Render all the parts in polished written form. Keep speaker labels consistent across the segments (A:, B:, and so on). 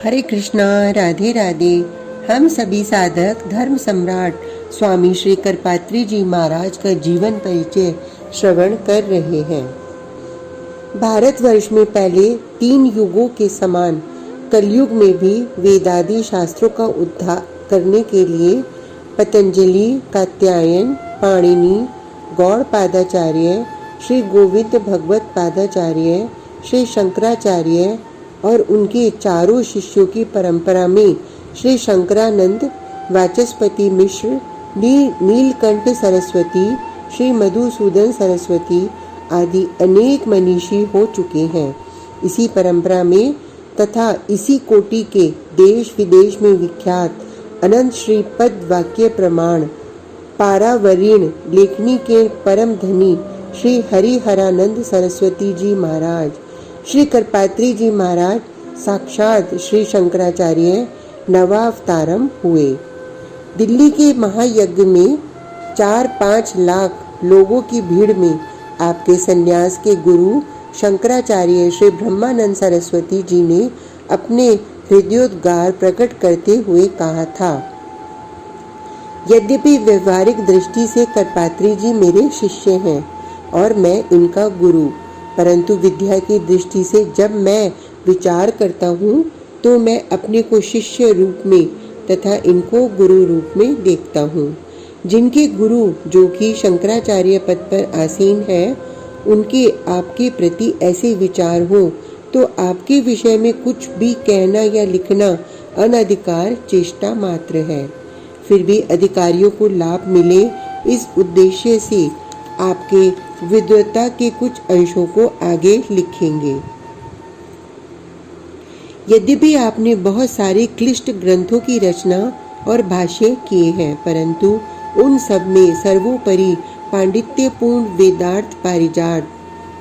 A: हरे कृष्णा, राधे राधे। हम सभी साधक धर्म सम्राट स्वामी श्री करपात्री जी महाराज का जीवन परिचय श्रवण कर रहे हैं। भारतवर्ष में पहले 3 युगों के समान कलयुग में भी वेदादि शास्त्रों का उद्धार करने के लिए पतंजलि, कात्यायन, पाणिनि, गौड़पादाचार्य, श्री गोविंद भगवत पादाचार्य, श्री शंकराचार्य और उनके चारों शिष्यों की परंपरा में श्री शंकरानंद, वाचस्पति मिश्र, नीलकंठ सरस्वती, श्री मधुसूदन सरस्वती आदि अनेक मनीषी हो चुके हैं। इसी परंपरा में तथा इसी कोटि के देश विदेश में विख्यात अनंत श्री पद वाक्य प्रमाण पारावरीण लेखनी के परम धनी श्री हरिहरानंद सरस्वती जी महाराज, श्री करपात्री जी महाराज साक्षात श्री शंकराचार्य नवावतारम हुए। दिल्ली के महायज्ञ में 4-5 लाख लोगों की भीड़ में आपके सन्यास के गुरु शंकराचार्य श्री ब्रह्मानंद सरस्वती जी ने अपने हृदयोद्गार प्रकट करते हुए कहा था, यद्यपि व्यवहारिक दृष्टि से करपात्री जी मेरे शिष्य हैं और मैं इनका गुरु, परंतु विद्या की दृष्टि से जब मैं विचार करता हूँ तो मैं अपने को शिष्य रूप में तथा इनको गुरु रूप में देखता हूँ। जिनके गुरु जो कि शंकराचार्य पद पर आसीन है, उनके आपके प्रति ऐसे विचार हो तो आपके विषय में कुछ भी कहना या लिखना अनधिकार चेष्टा मात्र है। फिर भी अधिकारियों को लाभ मिले इस उद्देश्य से आपके विद्वता के कुछ अंशों को आगे लिखेंगे। यद्यपि आपने बहुत सारे क्लिष्ट ग्रंथों की रचना और भाष्य किए हैं, परंतु उन सब में सर्वोपरि पांडित्यपूर्ण वेदार्थ पारिजात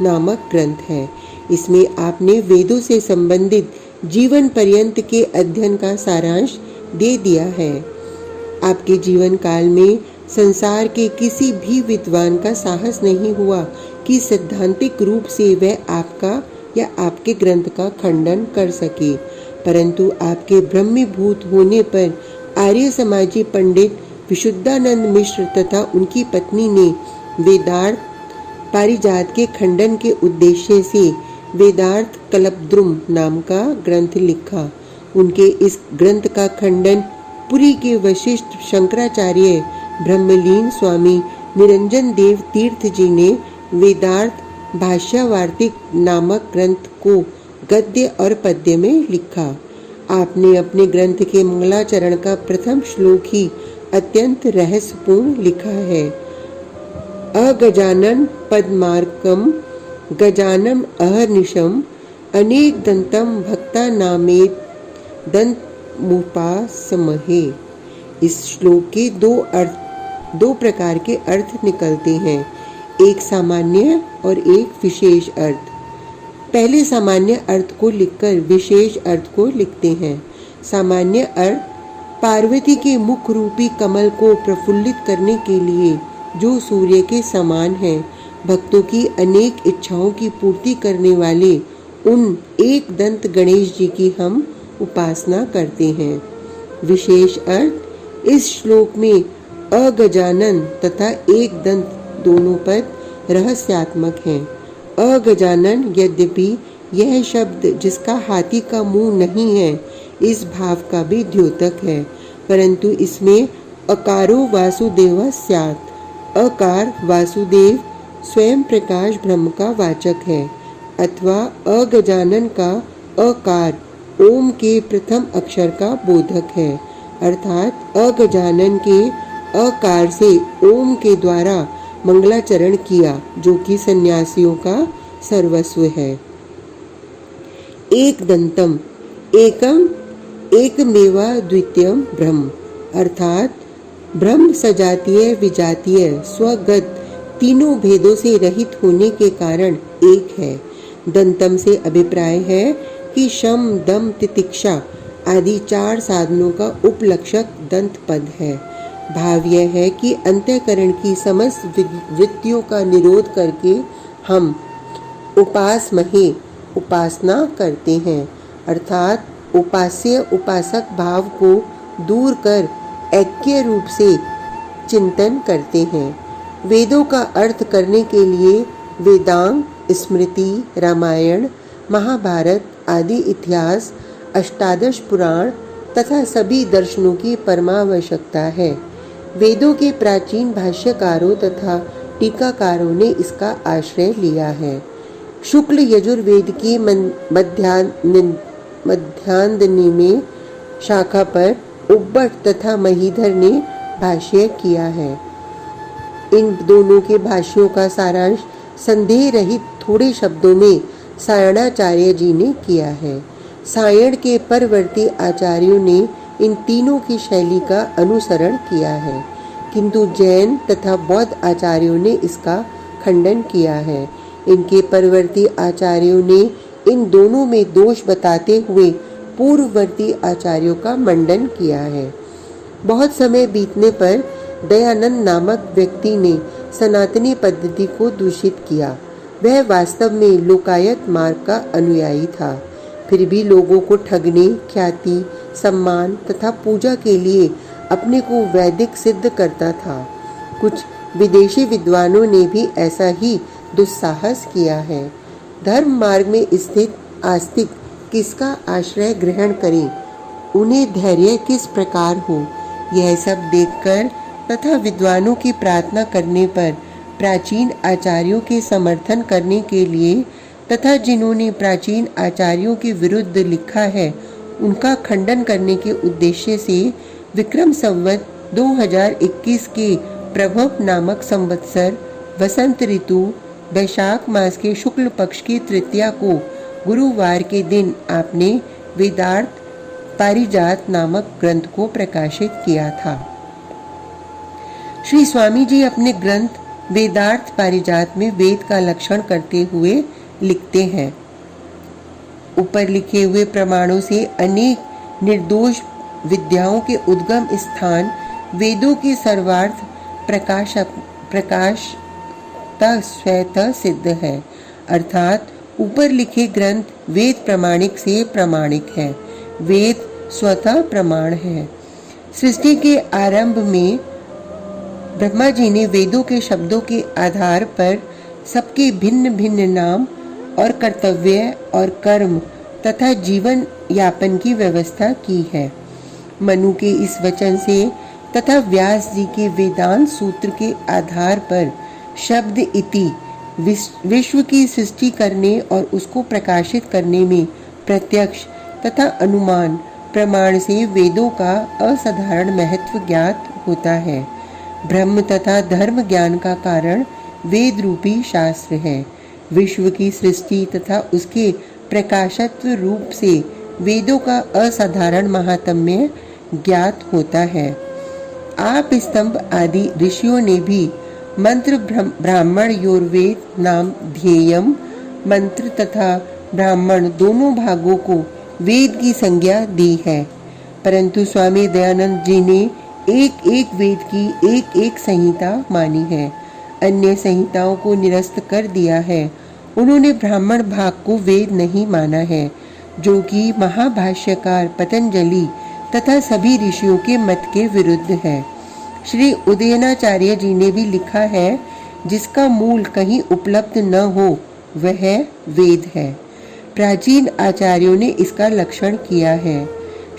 A: नामक ग्रंथ है। इसमें आपने वेदों से संबंधित जीवन पर्यंत के अध्ययन का सारांश दे दिया है। आपके जीवन काल में संसार के किसी भी विद्वान का साहस नहीं हुआ कि सैद्धांतिक रूप से वह आपका या आपके ग्रंथ का खंडन कर सके, परंतु आपके ब्रह्मीभूत होने पर आर्य समाजी पंडित विशुद्धानंद मिश्र तथा उनकी पत्नी ने वेदार्थ पारिजात के खंडन के उद्देश्य से वेदार्थ कल्पद्रुम नाम का ग्रंथ लिखा। उनके इस ग्रंथ का खंडन पुरी के वशिष्ठ शंकराचार्य ब्रह्मलीन स्वामी निरंजन देव तीर्थ जी ने वेदार्थ भाष्यवार्तिक नामक ग्रंथ को गद्य और पद्य में लिखा। आपने अपने ग्रंथ के मंगलाचरण का प्रथम श्लोक ही अत्यंत रहस्यपूर्ण लिखा है। अगजानन पद्मार्कम गजानन अहर्निशम अनेक दंतम भक्ता नामेत दंत मुपासमहे। इस श्लोक के दो प्रकार के अर्थ निकलते हैं, एक सामान्य और एक विशेष अर्थ। पहले सामान्य अर्थ को लिखकर विशेष अर्थ को लिखते हैं। सामान्य अर्थ पार्वती के मुख रूपी कमल को प्रफुल्लित करने के लिए जो सूर्य के समान है, भक्तों की अनेक इच्छाओं की पूर्ति करने वाले उन एक दंत गणेश जी की हम उपासना करते हैं। विशेष अर्थ इस श्लोक में अगजानन तथा एक दंत दोनों पद रहस्यात्मक हैं। अगजानन यद्यपि यह शब्द जिसका हाथी का मुंह नहीं है इस भाव का भी द्योतक है, परंतु इसमें अकारो वासुदेव स्यात्। अकार वासुदेव स्वयं प्रकाश ब्रह्म का वाचक है, अथवा अगजानन का अकार ओम के प्रथम अक्षर का बोधक है, अर्थात अगजानन के अकार से ओम के द्वारा मंगलाचरण किया, जो कि सन्यासियों का सर्वस्व है। एक दंतम एकम एकमेवा द्वितीयम ब्रह्म, अर्थात ब्रह्म सजातीय विजातीय स्वगत तीनों भेदों से रहित होने के कारण एक है। दंतम से अभिप्राय है कि शम दम तितिक्षा आदि 4 साधनों का उपलक्षक दंत पद है। भाव यह है कि अंतःकरण की समस्त वृत्तियों का निरोध करके हम उपासमहे उपासना करते हैं, अर्थात उपास्य उपासक भाव को दूर कर ऐक्य रूप से चिंतन करते हैं। वेदों का अर्थ करने के लिए वेदांग, स्मृति, रामायण, महाभारत आदि इतिहास, अष्टादश पुराण तथा सभी दर्शनों की परमावश्यकता है। वेदों के प्राचीन भाष्यकारों तथा टीकाकारों ने इसका आश्रय लिया है। शुक्ल यजुर्वेद की मध्यांजनी में शाखा पर उब्बट तथा महीधर ने भाष्य किया है। इन दोनों के भाष्यों का सारांश संदेह रहित थोड़े शब्दों में सायणाचार्य जी ने किया है। सायण के परवर्ती आचार्यों ने इन तीनों की शैली का अनुसरण किया है, किंतु जैन तथा बौद्ध आचार्यों ने इसका खंडन किया है। इनके परवर्ती आचार्यों ने इन दोनों में दोष बताते हुए पूर्ववर्ती आचार्यों का मंडन किया है। बहुत समय बीतने पर दयानंद नामक व्यक्ति ने सनातनी पद्धति को दूषित किया। वह वास्तव में लोकायत मार्ग का अनुयायी था, फिर भी लोगों को ठगने, ख्याति, सम्मान तथा पूजा के लिए अपने को वैदिक सिद्ध करता था। कुछ विदेशी विद्वानों ने भी ऐसा ही दुस्साहस किया है। धर्म मार्ग में स्थित आस्तिक किसका आश्रय ग्रहण करें, उन्हें धैर्य किस प्रकार हो, यह सब देखकर तथा विद्वानों की प्रार्थना करने पर प्राचीन आचार्यों के समर्थन करने के लिए तथा जिन्होंने प्राचीन आचार्यों के विरुद्ध लिखा है उनका खंडन करने के उद्देश्य से विक्रम संवत 2021 के प्रभव नामक संवत्सर वसंत ऋतु वैशाख मास के शुक्ल पक्ष की तृतीया को गुरुवार के दिन आपने वेदार्थ पारिजात नामक ग्रंथ को प्रकाशित किया था। श्री स्वामी जी अपने ग्रंथ वेदार्थ पारिजात में वेद का लक्षण करते हुए लिखते हैं, ऊपर लिखे हुए प्रमाणों से अनेक निर्दोष विद्याओं के उद्गम स्थान वेदों की सर्वार्थ प्रकाशता स्वतः सिद्ध है। अर्थात ऊपर लिखे ग्रंथ वेद प्रमाणिक से प्रमाणिक है, वेद स्वतः प्रमाण है। सृष्टि के आरंभ में ब्रह्मा जी ने वेदों के शब्दों के आधार पर सबके भिन्न भिन्न नाम और कर्तव्य और कर्म तथा जीवन यापन की व्यवस्था की है। मनु के इस वचन से तथा व्यास जी के वेदांत सूत्र के आधार पर शब्द इति विश्व की सृष्टि करने और उसको प्रकाशित करने में प्रत्यक्ष तथा अनुमान प्रमाण से वेदों का असाधारण महत्व ज्ञात होता है। ब्रह्म तथा धर्म ज्ञान का कारण वेद रूपी शास्त्र है। विश्व की सृष्टि तथा उसके प्रकाशत्व रूप से वेदों का असाधारण महात्म्य ज्ञात होता है। आप स्तंभ आदि ऋषियों ने भी मंत्र ब्राह्मण योर्वेद नाम ध्येयम मंत्र तथा ब्राह्मण दोनों भागों को वेद की संज्ञा दी है, परंतु स्वामी दयानंद जी ने एक एक वेद की एक एक संहिता मानी है, अन्य संहिताओं को निरस्त कर दिया है। उन्होंने ब्राह्मण भाग को वेद नहीं माना है, जो कि महाभाष्यकार पतंजलि तथा सभी ऋषियों के मत के विरुद्ध है। श्री उदयनाचार्य जी ने भी लिखा है, जिसका मूल कहीं उपलब्ध न हो वह वेद है। प्राचीन आचार्यों ने इसका लक्षण किया है।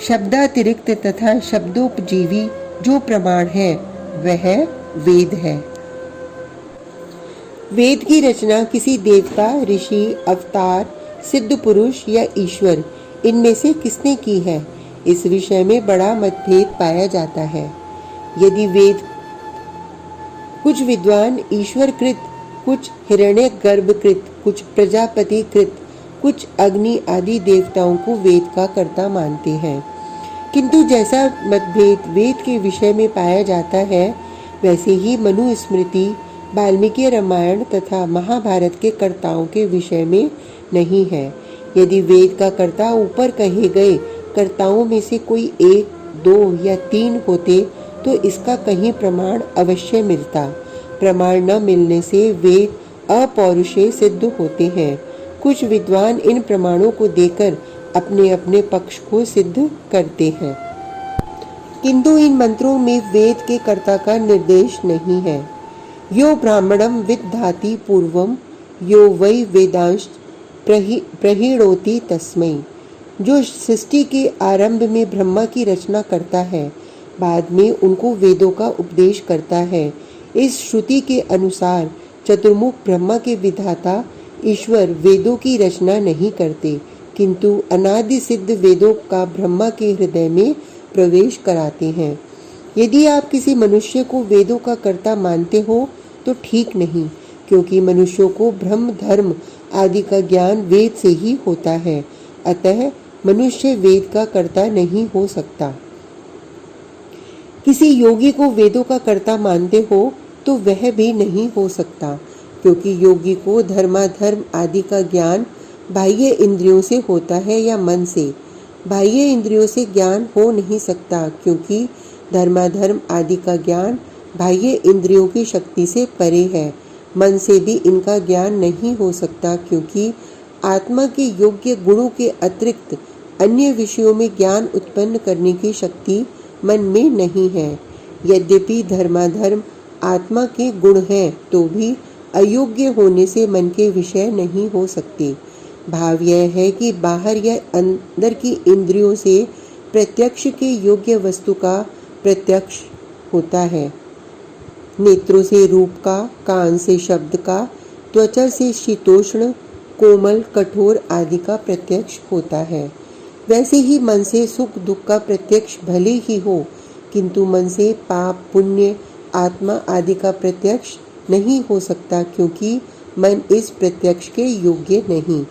A: शब्दातिरिक्त तथा शब्दोपजीवी जो प्रमाण है वह वेद है। वेद की रचना किसी देवता, ऋषि, अवतार, सिद्ध पुरुष या ईश्वर इनमें से किसने की है, इस विषय में बड़ा मतभेद पाया जाता है। यदि वेद कुछ विद्वान ईश्वर कृत, कुछ हिरण्यगर्भ कृत, कुछ प्रजापति कृत, कुछ अग्नि आदि देवताओं को वेद का कर्ता मानते हैं, किंतु जैसा मतभेद वेद के विषय में पाया जाता है वैसे ही मनुस्मृति, वाल्मीकि रामायण तथा महाभारत के कर्ताओं के विषय में नहीं है। यदि वेद का कर्ता ऊपर कहे गए कर्ताओं में से कोई 1, 2 या 3 होते तो इसका कहीं प्रमाण अवश्य मिलता। प्रमाण न मिलने से वेद अपौरुषेय सिद्ध होते हैं। कुछ विद्वान इन प्रमाणों को देकर अपने अपने पक्ष को सिद्ध करते हैं, किंतु इन मंत्रों में वेद के कर्ता का निर्देश नहीं है। यो ब्राह्मणम विदधाति पूर्वम यो वै वेदांश प्रहिणोति तस्मै। जो सृष्टि के आरंभ में ब्रह्मा की रचना करता है, बाद में उनको वेदों का उपदेश करता है। इस श्रुति के अनुसार चतुर्मुख ब्रह्मा के विधाता ईश्वर वेदों की रचना नहीं करते, किंतु अनादि सिद्ध वेदों का ब्रह्मा के हृदय में प्रवेश कराते हैं। यदि आप किसी मनुष्य को वेदों का कर्ता मानते हो तो ठीक नहीं, क्योंकि मनुष्यों को ब्रह्म धर्म आदि का ज्ञान वेद से ही होता है। अतः मनुष्य वेद का कर्ता नहीं हो सकता। किसी योगी को वेदों का कर्ता मानते हो तो वह भी नहीं हो सकता, क्योंकि योगी को धर्माधर्म आदि का ज्ञान बाह्य इंद्रियों से होता है या मन से। बाह्य इंद्रियों से ज्ञान हो नहीं सकता, क्योंकि धर्माधर्म आदि का ज्ञान बाह्य इंद्रियों की शक्ति से परे है। मन से भी इनका ज्ञान नहीं हो सकता, क्योंकि आत्मा के योग्य गुणों के अतिरिक्त अन्य विषयों में ज्ञान उत्पन्न करने की शक्ति मन में नहीं है। यद्यपि धर्माधर्म आत्मा के गुण हैं, तो भी अयोग्य होने से मन के विषय नहीं हो सकते। भाव यह है कि बाहर या अंदर की इंद्रियों से प्रत्यक्ष के योग्य वस्तु का प्रत्यक्ष होता है। नेत्रों से रूप का, कान से शब्द का, त्वचा से शीतोष्ण, कोमल, कठोर आदि का प्रत्यक्ष होता है। वैसे ही मन से सुख दुख का प्रत्यक्ष भले ही हो, किंतु मन से पाप पुण्य आत्मा आदि का प्रत्यक्ष नहीं हो सकता, क्योंकि मन इस प्रत्यक्ष के योग्य नहीं।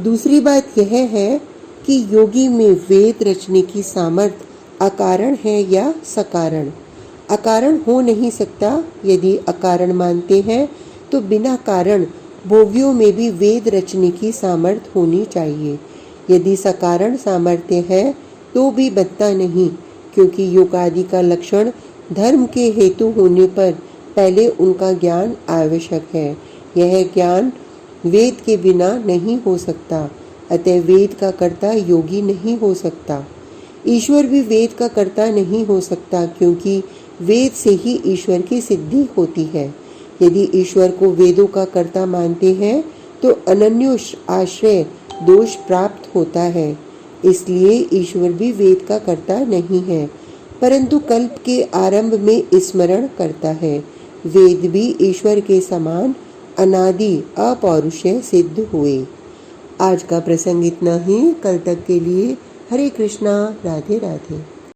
A: दूसरी बात यह है कि योगी में वेद रचने की सामर्थ्य अकारण है या सकारण। अकारण हो नहीं सकता। यदि अकारण मानते हैं तो बिना कारण भोगियों में भी वेद रचने की सामर्थ्य होनी चाहिए। यदि सकारण सामर्थ्य है तो भी बनता नहीं, क्योंकि योग आदि का लक्षण धर्म के हेतु होने पर पहले उनका ज्ञान आवश्यक है। यह ज्ञान वेद के बिना नहीं हो सकता। अतः वेद का कर्ता योगी नहीं हो सकता। ईश्वर भी वेद का कर्ता नहीं हो सकता, क्योंकि वेद से ही ईश्वर की सिद्धि होती है। यदि ईश्वर को वेदों का कर्ता मानते हैं तो अनन्य आश्रय दोष प्राप्त होता है। इसलिए ईश्वर भी वेद का कर्ता नहीं है, परंतु कल्प के आरंभ में स्मरण करता है। वेद भी ईश्वर के समान अनादि अपौरुषेय सिद्ध हुए। आज का प्रसंग इतना ही। कल तक के लिए हरे कृष्णा, राधे राधे।